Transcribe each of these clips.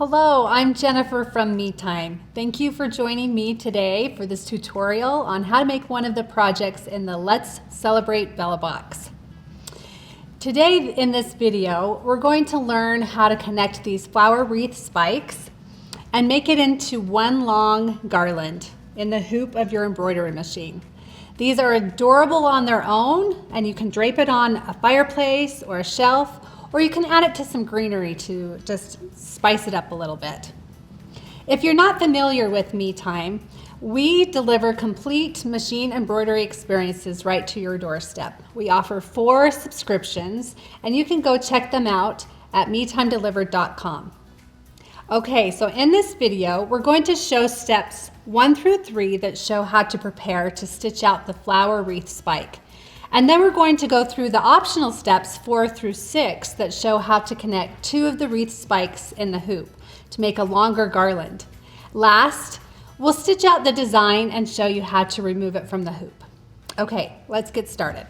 Hello, I'm Jennifer from MeTime. Thank you for joining me today for this tutorial on how to make one of the projects in the Let's Celebrate Bella box. Today in this video, we're going to learn how to connect these flower wreath spikes and make it into one long garland in the hoop of your embroidery machine. These are adorable on their own, and you can drape it on a fireplace or a shelf, or you can add it to some greenery to just spice it up a little bit. If you're not familiar with MeTime, we deliver complete machine embroidery experiences right to your doorstep. We offer 4 subscriptions, and you can go check them out at metimedelivered.com. Okay, so in this video, we're going to show steps 1 through 3 that show how to prepare to stitch out the flower wreath spike. And then we're going to go through the optional steps 4 through 6 that show how to connect 2 of the wreath spikes in the hoop to make a longer garland. Last, we'll stitch out the design and show you how to remove it from the hoop. Okay, let's get started.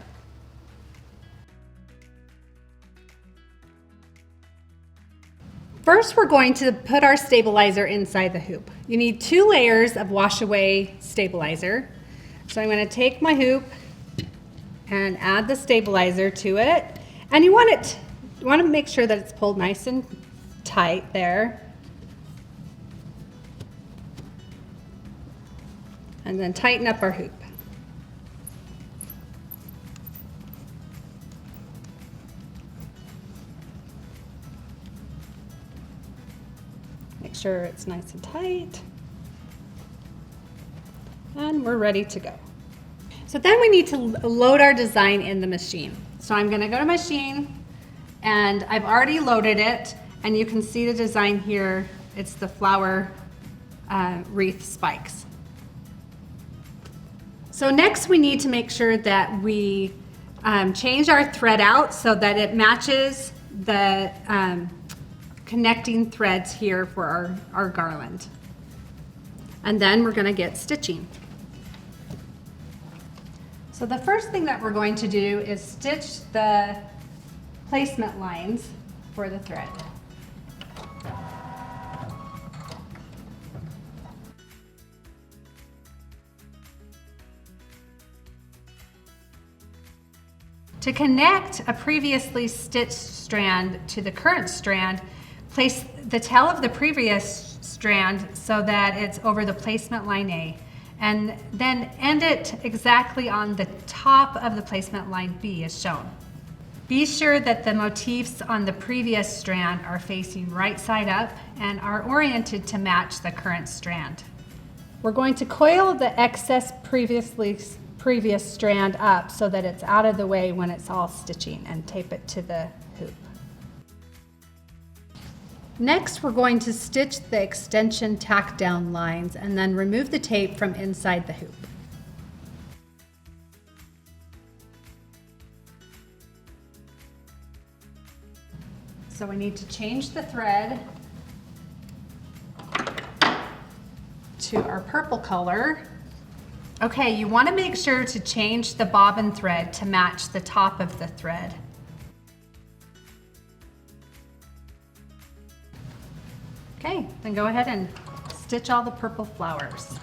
First, we're going to put our stabilizer inside the hoop. You need 2 layers of wash away stabilizer. So I'm going to take my hoop and add the stabilizer to it. And you want to make sure that it's pulled nice and tight there. And then tighten up our hoop. Make sure it's nice and tight. And we're ready to go. So then we need to load our design in the machine. So I'm going to go to machine, and I've already loaded it, and you can see the design here. It's the flower wreath spikes. So next we need to make sure that we change our thread out so that it matches the connecting threads here for our garland. And then we're going to get stitching. So the first thing that we're going to do is stitch the placement lines for the thread. To connect a previously stitched strand to the current strand, place the tail of the previous strand so that it's over the placement line A, and then end it exactly on the top of the placement line B as shown. Be sure that the motifs on the previous strand are facing right side up and are oriented to match the current strand. We're going to coil the excess previous strand up so that it's out of the way when it's all stitching, and tape it to the hoop. Next, we're going to stitch the extension tack down lines and then remove the tape from inside the hoop. So we need to change the thread to our purple color. Okay, you want to make sure to change the bobbin thread to match the top of the thread. Okay, then go ahead and stitch all the purple flowers.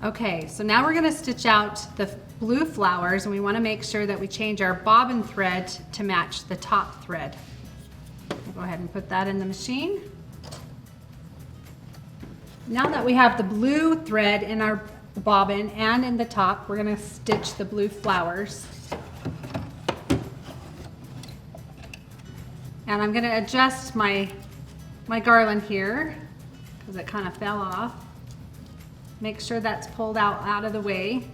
Okay, so now we're going to stitch out the blue flowers, and we want to make sure that we change our bobbin thread to match the top thread. I'll go ahead and put that in the machine. Now that we have the blue thread in our bobbin and in the top, we're going to stitch the blue flowers. And I'm going to adjust my garland here because it kind of fell off. Make sure that's pulled out of the way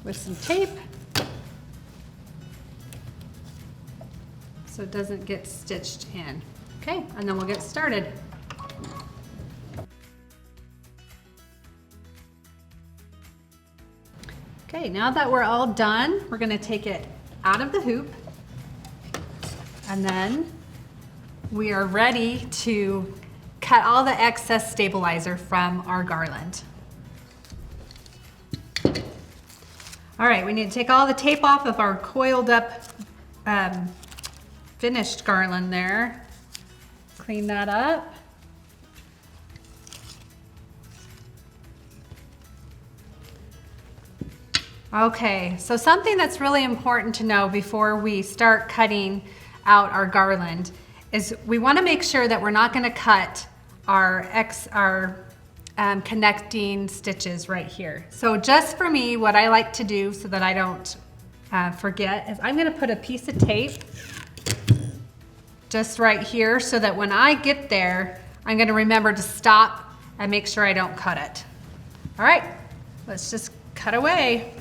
with some tape so it doesn't get stitched in. Okay, and then we'll get started. Okay, now that we're all done, we're going to take it out of the hoop. And then we are ready to cut all the excess stabilizer from our garland. All right, we need to take all the tape off of our coiled up finished garland there. Clean that up. Okay, so something that's really important to know before we start cutting out our garland is we want to make sure that we're not going to cut our connecting stitches right here. So just for me, what I like to do so that I don't forget is I'm going to put a piece of tape just right here so that when I get there, I'm going to remember to stop and make sure I don't cut it. All right, let's just cut away.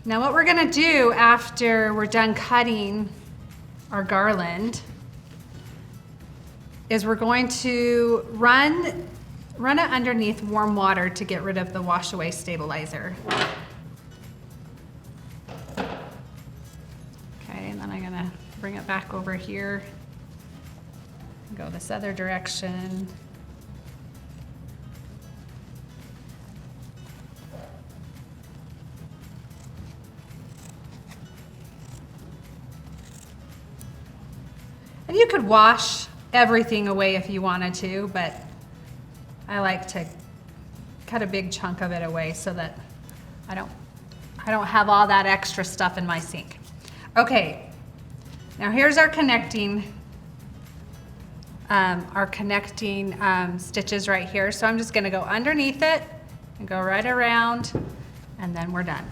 Now what we're gonna do after we're done cutting our garland is we're going to run it underneath warm water to get rid of the wash away stabilizer. Okay, and then I'm gonna bring it back over here and go this other direction. And you could wash everything away if you wanted to, but I like to cut a big chunk of it away so that I don't have all that extra stuff in my sink. Okay, now here's our connecting stitches right here. So I'm just gonna go underneath it and go right around, and then we're done.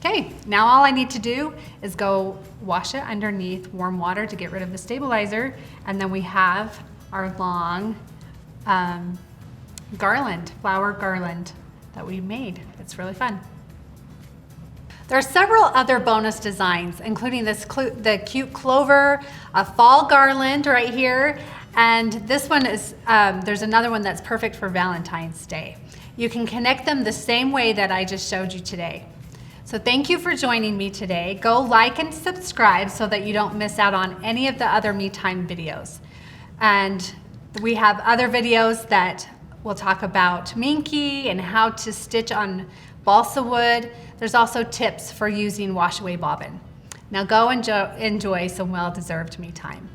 Okay, now all I need to do is go wash it underneath warm water to get rid of the stabilizer, and then we have our long garland, flower garland that we made. It's really fun. There are several other bonus designs, including the cute clover, a fall garland right here, and this one is, there's another one that's perfect for Valentine's Day. You can connect them the same way that I just showed you today. So thank you for joining me today. Go like and subscribe so that you don't miss out on any of the other Me Time videos. And we have other videos that will talk about minky and how to stitch on balsa wood. There's also tips for using wash away bobbin. Now go enjoy some well-deserved Me Time.